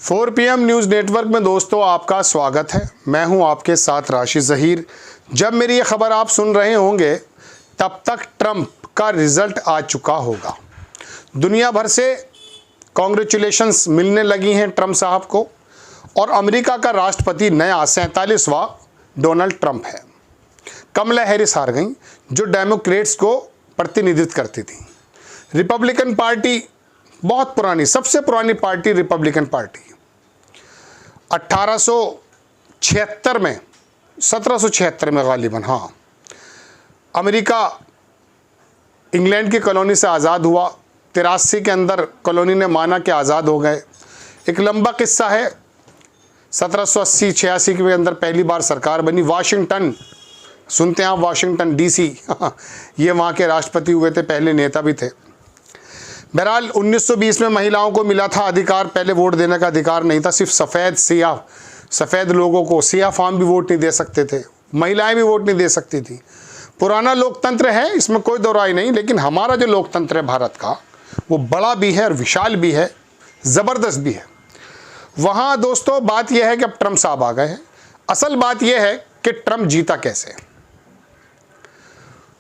4 PM news network में दोस्तों आपका स्वागत है। मैं हूं आपके साथ राशिद ज़हीर। जब मेरी ये खबर आप सुन रहे होंगे तब तक ट्रंप का रिज़ल्ट आ चुका होगा। दुनिया भर से कॉन्ग्रेचुलेशंस मिलने लगी हैं ट्रंप साहब को और अमेरिका का राष्ट्रपति नया 47वां डोनाल्ड ट्रंप है। कमला हैरिस हार गई जो डेमोक्रेट्स को प्रतिनिधित्व करती थी। रिपब्लिकन पार्टी बहुत पुरानी, सबसे पुरानी पार्टी रिपब्लिकन पार्टी 1876 में 1776 में गालिबन, हाँ, अमेरिका इंग्लैंड की कॉलोनी से आज़ाद हुआ। 83 के अंदर कॉलोनी ने माना कि आज़ाद हो गए। एक लंबा किस्सा है। 1780-86 के अंदर पहली बार सरकार बनी। वाशिंगटन, सुनते हैं आप, वाशिंगटन DC ये वहाँ के राष्ट्रपति हुए थे, पहले नेता भी थे। बहरहाल 1920 में महिलाओं को मिला था अधिकार। पहले वोट देने का अधिकार नहीं था, सिर्फ सफ़ेद लोगों को, सियाह फार्म भी वोट नहीं दे सकते थे, महिलाएं भी वोट नहीं दे सकती थी। पुराना लोकतंत्र है, इसमें कोई दो राय नहीं, लेकिन हमारा जो लोकतंत्र है भारत का, वो बड़ा भी है और विशाल भी है, ज़बरदस्त भी है। वहाँ दोस्तों बात यह है कि अब ट्रंप साहब आ गए हैं। असल बात यह है कि ट्रंप जीता कैसे।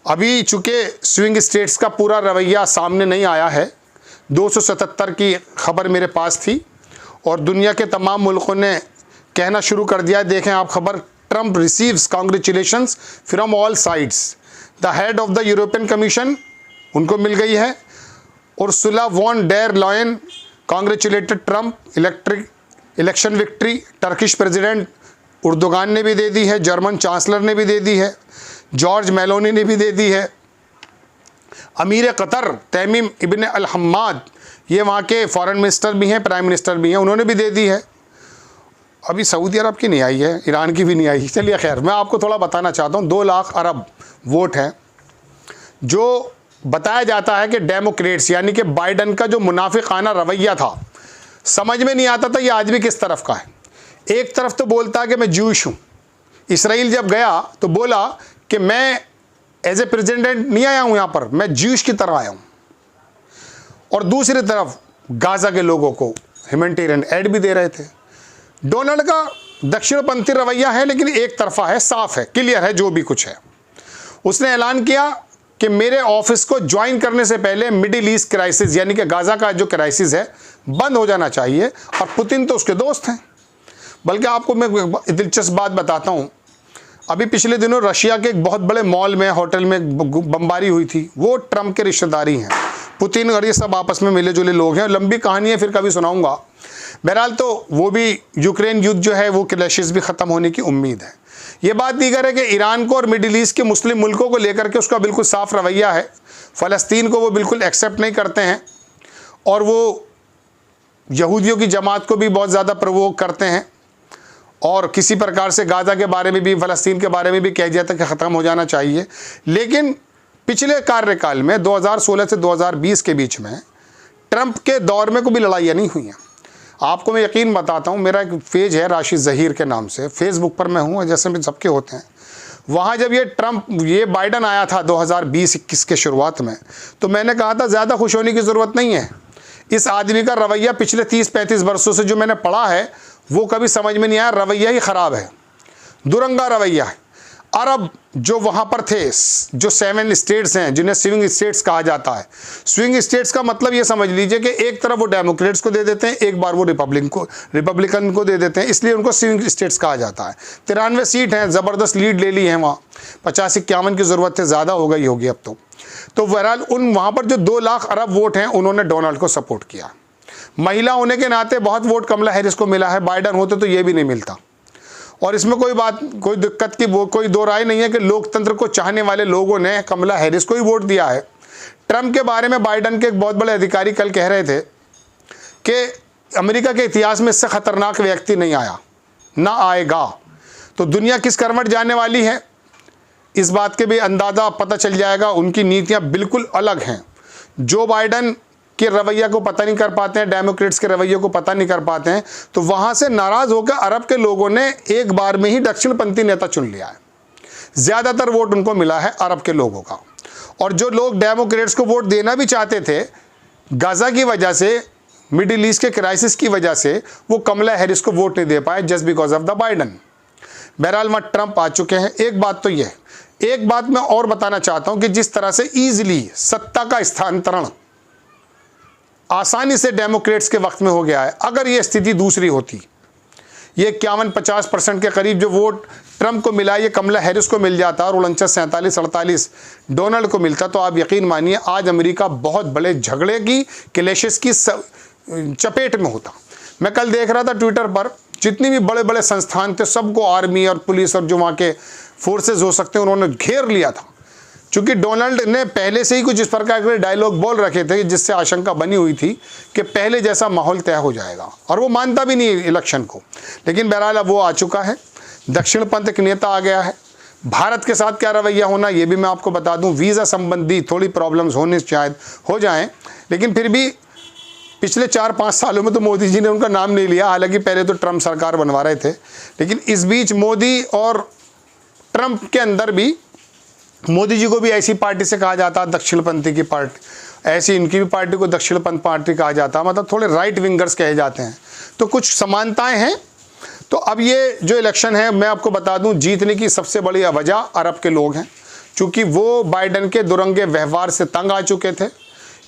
अभी चूँकि स्विंग स्टेट्स का पूरा रवैया सामने नहीं आया है, 277 की खबर मेरे पास थी और दुनिया के तमाम मुल्कों ने कहना शुरू कर दिया। देखें आप खबर, Trump receives congratulations from all sides. The head of the European Commission उनको मिल गई है। Ursula von der Leyen congratulated Trump election victory. Turkish president Erdogan ने भी दे दी है, जर्मन चांसलर ने भी दे दी है, जॉर्ज मेलोनी ने भी दे दी है। अमीर कतर तमीम इब्न अल हम्माद, ये वहाँ के फॉरेन मिनिस्टर भी हैं, प्राइम मिनिस्टर भी हैं, उन्होंने भी दे दी है। अभी सऊदी अरब की नहीं आई है, ईरान की भी नहीं आई। चलिए खैर, मैं आपको थोड़ा बताना चाहता हूँ। 2 लाख अरब वोट हैं। जो बताया जाता है कि डेमोक्रेट्स यानी कि बाइडन का जो मुनाफिकाना रवैया था, समझ में नहीं आता था ये आदमी किस तरफ का है। एक तरफ तो बोलता है कि मैं ज्यूश हूँ। इसराइल जब गया तो बोला कि मैं एज ए प्रेसिडेंट नहीं आया हूँ यहाँ पर, मैं ज्यूश की तरह आया हूँ। और दूसरी तरफ गाज़ा के लोगों को ह्यूमैनिटेरियन एड भी दे रहे थे। डोनाल्ड का दक्षिणपंथी रवैया है, लेकिन एक तरफा है, साफ है, क्लियर है जो भी कुछ है। उसने ऐलान किया कि मेरे ऑफिस को ज्वाइन करने से पहले मिडिल ईस्ट क्राइसिस यानी कि गाज़ा का जो क्राइसिस है बंद हो जाना चाहिए। और पुतिन तो उसके दोस्त हैं। बल्कि आपको मैं दिलचस्प बात बताता हूँ। अभी पिछले दिनों रशिया के एक बहुत बड़े मॉल में, होटल में बमबारी हुई थी। वो ट्रंप के रिश्तेदारी हैं, पुतिन और ये सब आपस में मिले जुले लोग हैं। लंबी कहानी है, फिर कभी सुनाऊंगा। बहरहाल तो वो भी यूक्रेन युद्ध जो है वो क्लैशेस भी ख़त्म होने की उम्मीद है। ये बात दीगर है कि ईरान को और मिडिल ईस्ट के मुस्लिम मुल्कों को लेकर के उसका बिल्कुल साफ रवैया है। फ़लस्तीन को वो बिल्कुल एक्सेप्ट नहीं करते हैं और वो यहूदियों की जमात को भी बहुत ज़्यादा प्रवोक करते हैं। और किसी प्रकार से गाज़ा के बारे में भी, फ़लस्तीन के बारे में भी कह दिया था कि ख़त्म हो जाना चाहिए। लेकिन पिछले कार्यकाल में 2016 से 2020 के बीच में ट्रंप के दौर में कोई लड़ाइयाँ नहीं हुई हैं। आपको मैं यकीन बताता हूँ, मेरा एक पेज है राशिद ज़हीर के नाम से, फेसबुक पर मैं हूँ, जैसे भी सबके होते हैं। वहाँ जब ये बाइडन आया था 2020-21 के शुरुआत में, तो मैंने कहा था ज़्यादा खुश होने की ज़रूरत नहीं है। इस आदमी का रवैया पिछले 30-35 वर्षों से जो मैंने पढ़ा है वो कभी समझ में नहीं आया। रवैया ही ख़राब है, दुरंगा रवैया है। अरब जो वहाँ पर थे, जो 7 स्टेट्स हैं जिन्हें स्विंग स्टेट्स कहा जाता है। स्विंग स्टेट्स का मतलब ये समझ लीजिए कि एक तरफ वो डेमोक्रेट्स को दे देते हैं, एक बार वो रिपब्लिकन को दे देते हैं, इसलिए उनको स्विंग स्टेट्स कहा जाता है। 93 सीट हैं, ज़बरदस्त लीड ले ली है वहाँ। 50-51 की ज़रूरत है, ज़्यादा हो गई होगी अब तो बहरहाल वहाँ पर जो 2 लाख अरब वोट हैं उन्होंने डोनाल्ड को सपोर्ट किया। महिला होने के नाते बहुत वोट कमला हैरिस को मिला है। बाइडन होते तो ये भी नहीं मिलता। और इसमें कोई दिक्कत की कोई दो राय नहीं है कि लोकतंत्र को चाहने वाले लोगों ने कमला हैरिस को ही वोट दिया है। ट्रंप के बारे में बाइडन के एक बहुत बड़े अधिकारी कल कह रहे थे कि अमेरिका के इतिहास में इससे ख़तरनाक व्यक्ति नहीं आया, ना आएगा। तो दुनिया किस करवट जाने वाली है इस बात के भी अंदाज़ा पता चल जाएगा। उनकी नीतियाँ बिल्कुल अलग हैं। जो बाइडन के रवैया को पता नहीं कर पाते हैं, डेमोक्रेट्स के रवैये को पता नहीं कर पाते हैं, तो वहाँ से नाराज़ होकर अरब के लोगों ने एक बार में ही दक्षिणपंथी नेता चुन लिया है। ज़्यादातर वोट उनको मिला है अरब के लोगों का। और जो लोग डेमोक्रेट्स को वोट देना भी चाहते थे, गाज़ा की वजह से मिडिल ईस्ट के क्राइसिस की वजह से वो कमला हैरिस को वोट नहीं दे पाए just because of the Biden. बहरहाल वहाँ ट्रंप आ चुके हैं। एक बात तो ये, एक बात मैं और बताना चाहता हूं कि जिस तरह से इजीली सत्ता का स्थानांतरण आसानी से डेमोक्रेट्स के वक्त में हो गया है, अगर ये स्थिति दूसरी होती, ये 51-50% के करीब जो वोट ट्रंप को मिला ये कमला हैरिस को मिल जाता और 49-47-48 डोनाल्ड को मिलता, तो आप यकीन मानिए आज अमेरिका बहुत बड़े झगड़े की, क्लैशेस की चपेट में होता। मैं कल देख रहा था ट्विटर पर, जितनी भी बड़े बड़े संस्थान थे सबको आर्मी और पुलिस और जो वहाँ के फोर्सेस हो सकते हैं उन्होंने घेर लिया था, क्योंकि डोनाल्ड ने पहले से ही कुछ इस प्रकार के डायलॉग बोल रखे थे जिससे आशंका बनी हुई थी कि पहले जैसा माहौल तय हो जाएगा, और वो मानता भी नहीं इलेक्शन को। लेकिन बहरहाल अब वो आ चुका है, दक्षिणपंथ एक नेता आ गया है। भारत के साथ क्या रवैया होना ये भी मैं आपको बता दूं। वीज़ा संबंधी थोड़ी प्रॉब्लम्स होने शायद हो जाएं, लेकिन फिर भी पिछले 4-5 सालों में तो मोदी जी ने उनका नाम नहीं लिया, हालांकि पहले तो ट्रंप सरकार बनवा रहे थे। लेकिन इस बीच मोदी और ट्रंप के अंदर भी, मोदी जी को भी ऐसी पार्टी से कहा जाता है दक्षिणपंथी की पार्टी, ऐसी इनकी भी पार्टी को दक्षिणपंथ पार्टी कहा जाता है, मतलब थोड़े राइट विंगर्स कहे जाते हैं, तो कुछ समानताएं हैं। तो अब ये जो इलेक्शन है मैं आपको बता दूं, जीतने की सबसे बड़ी वजह अरब के लोग हैं, क्योंकि वो बाइडन के दुरंगे व्यवहार से तंग आ चुके थे।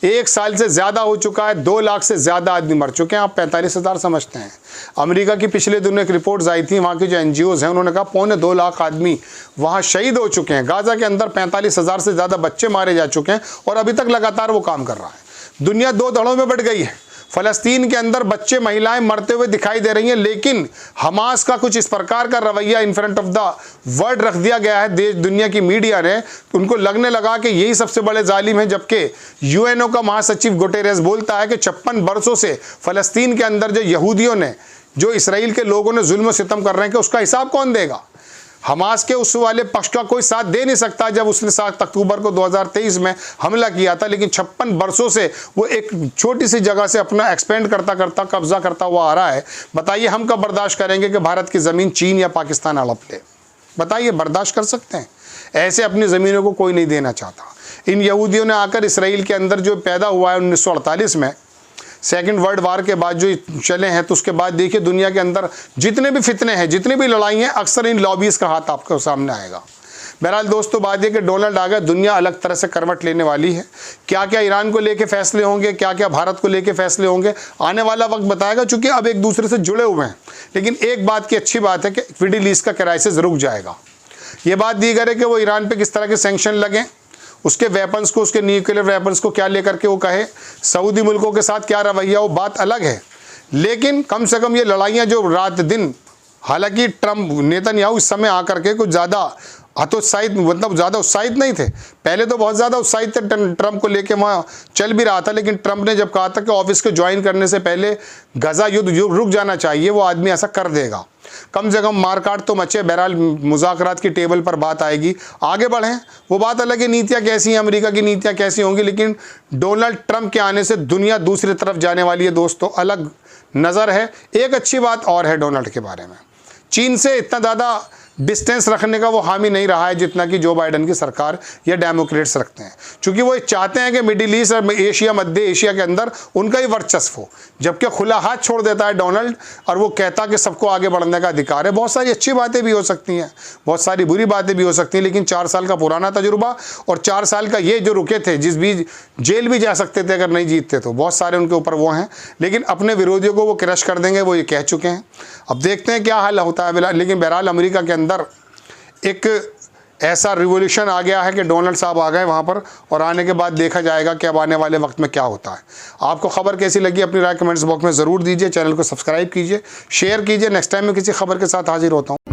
1 साल से ज़्यादा हो चुका है, 2 लाख से ज़्यादा आदमी मर चुके हैं, आप 45,000 समझते हैं। अमेरिका की पिछले दिनों एक रिपोर्ट्स आई थी, वहाँ की जो NGOs हैं उन्होंने कहा 2.25 लाख आदमी वहाँ शहीद हो चुके हैं। गाज़ा के अंदर 45,000 से ज़्यादा बच्चे मारे जा चुके हैं और अभी तक लगातार वो काम कर रहा है। दुनिया 2 धड़ों में बट गई है। फ़लस्तीन के अंदर बच्चे महिलाएं मरते हुए दिखाई दे रही हैं, लेकिन हमास का कुछ इस प्रकार का रवैया in front of the world रख दिया गया है देश दुनिया की मीडिया ने, उनको लगने लगा कि यही सबसे बड़े जालिम हैं। जबकि यूएनओ का महासचिव गुटेरेस बोलता है कि 56 बरसों से फ़लस्तीन के अंदर जो यहूदियों ने, जो इसराइल के लोगों ने जुल्म सितम कर रहे हैं, कि उसका हिसाब कौन देगा। हमास के उस वाले पक्ष का कोई साथ दे नहीं सकता जब उसने 7 अक्टूबर को 2023 में हमला किया था, लेकिन 56 बरसों से वो एक छोटी सी जगह से अपना एक्सपेंड करता करता कब्जा करता हुआ आ रहा है। बताइए हम कब बर्दाश्त करेंगे कि भारत की ज़मीन चीन या पाकिस्तान हड़प ले? बताइए, बर्दाश्त कर सकते हैं? ऐसे अपनी ज़मीनों को कोई नहीं देना चाहता। इन यहूदियों ने आकर इसराइल के अंदर जो पैदा हुआ है 1948 में, सेकेंड वर्ल्ड वार के बाद जो चले हैं, तो उसके बाद देखिए दुनिया के अंदर जितने भी फितने हैं, जितनी भी लड़ाई हैं, अक्सर इन लॉबीज़ का हाथ आपके सामने आएगा। बहरहाल दोस्तों, बात यह कि डोनाल्ड आ गया, दुनिया अलग तरह से करवट लेने वाली है। क्या क्या ईरान को लेके फैसले होंगे, क्या क्या भारत को लेके फैसले होंगे, आने वाला वक्त बताएगा, चूँकि अब एक दूसरे से जुड़े हुए हैं। लेकिन एक बात की अच्छी बात है कि मिडिल ईस्ट का क्राइसिस रुक जाएगा। ये बात दी गई है कि वो ईरान पर किस तरह के सैंक्शन लगें, उसके वेपन्स को, उसके न्यूक्लियर वेपन्स को क्या लेकर के वो कहे, सऊदी मुल्कों के साथ क्या रवैया, वो बात अलग है। लेकिन कम से कम ये लड़ाइयाँ जो रात दिन, हालांकि ट्रंप नेतन्याहू इस समय आकर के कुछ ज़्यादा हतोत्साहित, मतलब ज़्यादा उत्साहित नहीं थे। पहले तो बहुत ज़्यादा उत्साहित थे, ट्रंप को लेके वहाँ चल भी रहा था। लेकिन ट्रंप ने जब कहा था कि ऑफिस को ज्वाइन करने से पहले गजा युद्ध रुक जाना चाहिए, वो आदमी ऐसा कर देगा। कम से कम मारकाट तो मचे। बहरहाल मुज़ाकरात की टेबल पर बात आएगी, आगे बढ़ें। वो बात अलग है, नीतियाँ कैसी हैं, अमेरिका की नीतियाँ कैसी होंगी। लेकिन डोनाल्ड ट्रंप के आने से दुनिया दूसरी तरफ जाने वाली है दोस्तों, अलग नज़र है। एक अच्छी बात और है डोनाल्ड के बारे में, चीन से इतना ज़्यादा डिस्टेंस रखने का वो हामी नहीं रहा है जितना कि जो बाइडन की सरकार या डेमोक्रेट्स रखते हैं, क्योंकि वो चाहते हैं कि मिडिल ईस्ट और एशिया, मध्य एशिया के अंदर उनका ही वर्चस्व हो। जबकि खुला हाथ छोड़ देता है डोनाल्ड और वो कहता कि सबको आगे बढ़ने का अधिकार है। बहुत सारी अच्छी बातें भी हो सकती हैं, बहुत सारी बुरी बातें भी हो सकती हैं, लेकिन 4 साल का पुराना तजुर्बा और 4 साल का ये जो रुके थे, जिस बीच जेल भी जा सकते थे अगर नहीं जीतते, तो बहुत सारे उनके ऊपर वो हैं। लेकिन अपने विरोधियों को वो क्रश कर देंगे, वो ये कह चुके हैं। अब देखते हैं क्या हाल होता है। लेकिन बहरहाल अमेरिका के अंदर एक ऐसा रिवॉल्यूशन आ गया है कि डोनाल्ड साहब आ गए वहाँ पर, और आने के बाद देखा जाएगा कि अब आने वाले वक्त में क्या होता है। आपको खबर कैसी लगी अपनी राय कमेंट्स बॉक्स में ज़रूर दीजिए। चैनल को सब्सक्राइब कीजिए, शेयर कीजिए। नेक्स्ट टाइम मैं किसी खबर के साथ हाजिर होता हूँ।